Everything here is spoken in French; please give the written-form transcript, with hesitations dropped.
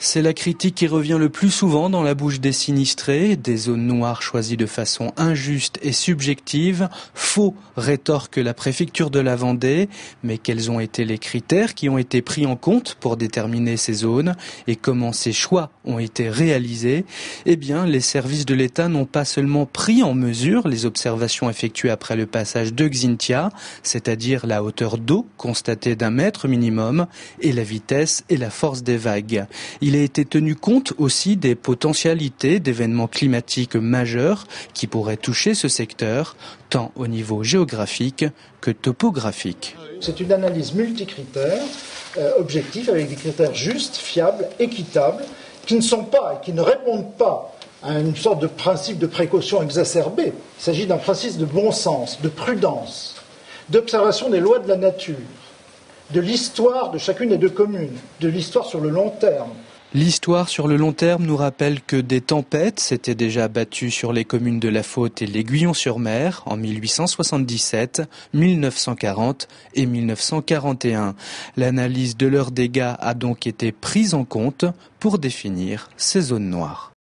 C'est la critique qui revient le plus souvent dans la bouche des sinistrés, des zones noires choisies de façon injuste et subjective. Faux, rétorque la préfecture de la Vendée. Mais quels ont été les critères qui ont été pris en compte pour déterminer ces zones et comment ces choix ont été réalisés? Eh bien, les services de l'État n'ont pas seulement pris en mesure les observations effectuées après le passage de Xynthia, c'est-à-dire la hauteur d'eau constatée d'1 mètre minimum et la vitesse et la force des vagues. Il a été tenu compte aussi des potentialités d'événements climatiques majeurs qui pourraient toucher ce secteur, tant au niveau géographique que topographique. C'est une analyse multicritère, objective, avec des critères justes, fiables, équitables, qui ne sont pas et qui ne répondent pas à une sorte de principe de précaution exacerbé. Il s'agit d'un principe de bon sens, de prudence, d'observation des lois de la nature, de l'histoire de chacune des deux communes, de l'histoire sur le long terme. L'histoire sur le long terme nous rappelle que des tempêtes s'étaient déjà abattues sur les communes de La Faute et l'Aiguillon-sur-Mer en 1877, 1940 et 1941. L'analyse de leurs dégâts a donc été prise en compte pour définir ces zones noires.